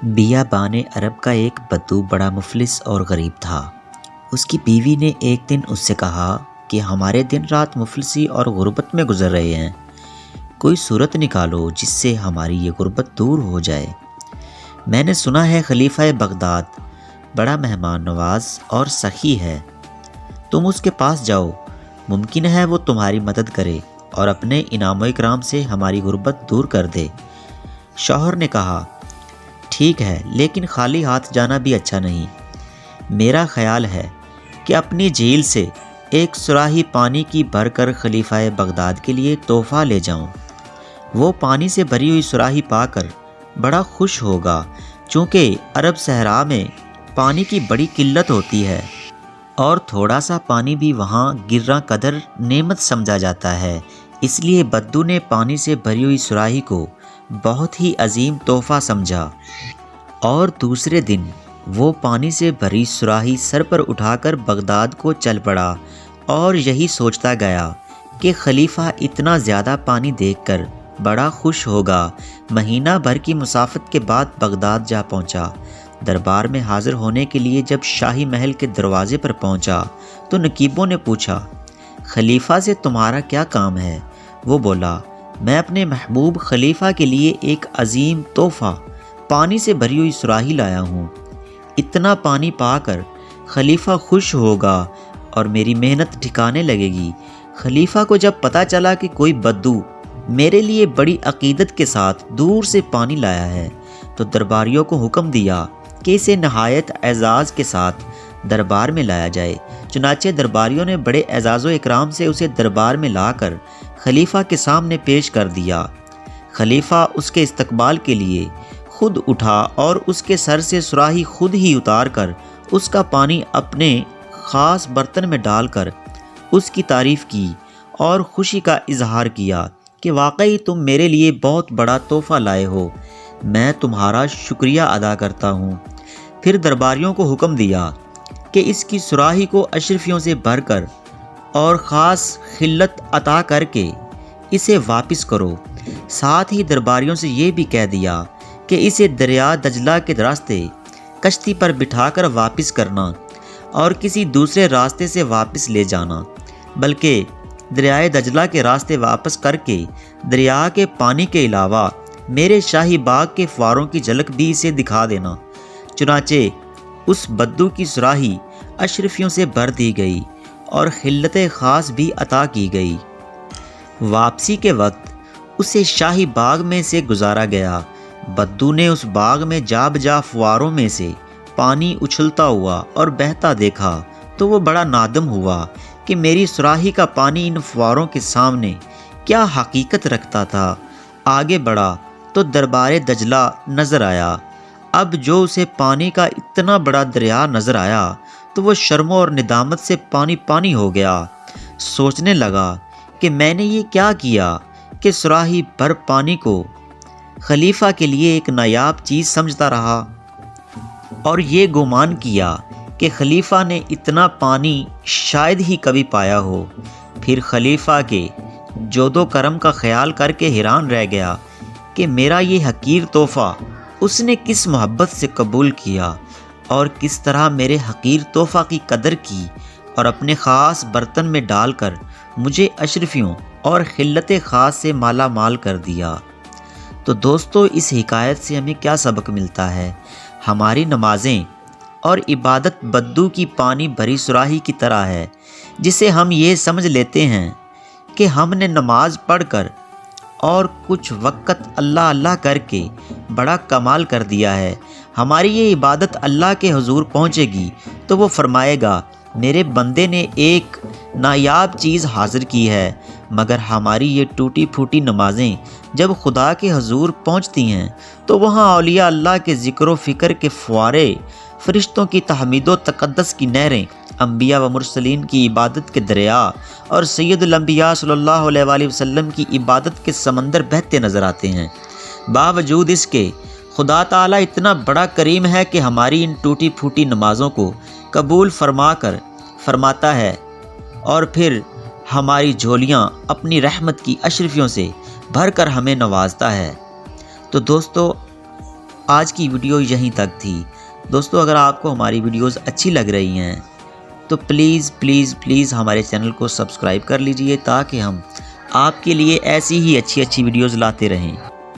بیابان عرب کا ایک بدو بڑا مفلس اور غریب تھا۔ اس کی بیوی نے ایک دن اس سے کہا کہ ہمارے دن رات مفلسی اور غربت میں گزر رہے ہیں، کوئی صورت نکالو جس سے ہماری یہ غربت دور ہو جائے۔ میں نے سنا ہے خلیفہ بغداد بڑا مہمان نواز اور سخی ہے، تم اس کے پاس جاؤ، ممکن ہے وہ تمہاری مدد کرے اور اپنے انعام و اکرام سے ہماری غربت دور کر دے۔ شوہر نے کہا، ٹھیک ہے، لیکن خالی ہاتھ جانا بھی اچھا نہیں۔ میرا خیال ہے کہ اپنی جھیل سے ایک صراحی پانی کی بھر کر خلیفہ بغداد کے لیے تحفہ لے جاؤں۔ وہ پانی سے بھری ہوئی صراحی پا کر بڑا خوش ہوگا، چونکہ عرب صحرا میں پانی کی بڑی قلت ہوتی ہے اور تھوڑا سا پانی بھی وہاں گراں قدر نعمت سمجھا جاتا ہے، اس لیے بدو نے پانی سے بھری ہوئی صراحی کو بہت ہی عظیم تحفہ سمجھا، اور دوسرے دن وہ پانی سے بھری صراحی سر پر اٹھا کر بغداد کو چل پڑا اور یہی سوچتا گیا کہ خلیفہ اتنا زیادہ پانی دیکھ کر بڑا خوش ہوگا۔ مہینہ بھر کی مسافت کے بعد بغداد جا پہنچا۔ دربار میں حاضر ہونے کے لیے جب شاہی محل کے دروازے پر پہنچا تو نقیبوں نے پوچھا، خلیفہ سے تمہارا کیا کام ہے؟ وہ بولا، میں اپنے محبوب خلیفہ کے لیے ایک عظیم تحفہ پانی سے بھری ہوئی صراحی لایا ہوں۔ اتنا پانی پا کر خلیفہ خوش ہوگا اور میری محنت ٹھکانے لگے گی۔ خلیفہ کو جب پتہ چلا کہ کوئی بدو میرے لیے بڑی عقیدت کے ساتھ دور سے پانی لایا ہے تو درباریوں کو حکم دیا کہ اسے نہایت اعزاز کے ساتھ دربار میں لایا جائے۔ چنانچہ درباریوں نے بڑے اعزاز و اکرام سے اسے دربار میں لا کر خلیفہ کے سامنے پیش کر دیا۔ خلیفہ اس کے استقبال کے لیے خود اٹھا اور اس کے سر سے صراحی خود ہی اتار کر اس کا پانی اپنے خاص برتن میں ڈال کر اس کی تعریف کی اور خوشی کا اظہار کیا کہ واقعی تم میرے لیے بہت بڑا تحفہ لائے ہو، میں تمہارا شکریہ ادا کرتا ہوں۔ پھر درباریوں کو حکم دیا کہ اس کی صراحی کو اشرفیوں سے بھر کر اور خاص خلت عطا کر کے اسے واپس کرو۔ ساتھ ہی درباریوں سے یہ بھی کہہ دیا کہ اسے دریا دجلہ کے راستے کشتی پر بٹھا کر واپس کرنا اور کسی دوسرے راستے سے واپس لے جانا، بلکہ دریائے دجلہ کے راستے واپس کر کے دریا کے پانی کے علاوہ میرے شاہی باغ کے فواروں کی جھلک بھی اسے دکھا دینا۔ چنانچہ اس بدو کی صراحی اشرفیوں سے بھر دی گئی اور خلت خاص بھی عطا کی گئی۔ واپسی کے وقت اسے شاہی باغ میں سے گزارا گیا۔ بدو نے اس باغ میں جا بجا فواروں میں سے پانی اچھلتا ہوا اور بہتا دیکھا تو وہ بڑا نادم ہوا کہ میری صراحی کا پانی ان فواروں کے سامنے کیا حقیقت رکھتا تھا۔ آگے بڑھا تو دربار دجلہ نظر آیا۔ اب جو اسے پانی کا اتنا بڑا دریا نظر آیا تو وہ شرم اور ندامت سے پانی پانی ہو گیا۔ سوچنے لگا کہ میں نے یہ کیا کیا کہ صراحی بھر پانی کو خلیفہ کے لیے ایک نایاب چیز سمجھتا رہا اور یہ گمان کیا کہ خلیفہ نے اتنا پانی شاید ہی کبھی پایا ہو۔ پھر خلیفہ کے جود و کرم کا خیال کر کے حیران رہ گیا کہ میرا یہ حقیر تحفہ اس نے کس محبت سے قبول کیا اور کس طرح میرے حقیر تحفہ کی قدر کی اور اپنے خاص برتن میں ڈال کر مجھے اشرفیوں اور خلت خاص سے مالا مال کر دیا۔ تو دوستو، اس حکایت سے ہمیں کیا سبق ملتا ہے؟ ہماری نمازیں اور عبادت بدو کی پانی بھری صراحی کی طرح ہے، جسے ہم یہ سمجھ لیتے ہیں کہ ہم نے نماز پڑھ کر اور کچھ وقت اللہ اللہ کر کے بڑا کمال کر دیا ہے۔ ہماری یہ عبادت اللہ کے حضور پہنچے گی تو وہ فرمائے گا، میرے بندے نے ایک نایاب چیز حاضر کی ہے۔ مگر ہماری یہ ٹوٹی پھوٹی نمازیں جب خدا کے حضور پہنچتی ہیں تو وہاں اولیاء اللہ کے ذکر و فکر کے فوارے، فرشتوں کی تحمید و تقدس کی نہریں، انبیاء و مرسلین کی عبادت کے دریا اور سید الانبیاء صلی اللہ علیہ وآلہ وسلم کی عبادت کے سمندر بہتے نظر آتے ہیں۔ باوجود اس کے خدا تعالیٰ اتنا بڑا کریم ہے کہ ہماری ان ٹوٹی پھوٹی نمازوں کو قبول فرما کر فرماتا ہے اور پھر ہماری جھولیاں اپنی رحمت کی اشرفیوں سے بھر کر ہمیں نوازتا ہے۔ تو دوستو، آج کی ویڈیو یہیں تک تھی۔ دوستو اگر آپ کو ہماری ویڈیوز اچھی لگ رہی ہیں تو پلیز ہمارے چینل کو سبسکرائب کر لیجئے تاکہ ہم آپ کے لیے ایسی ہی اچھی ویڈیوز لاتے رہیں۔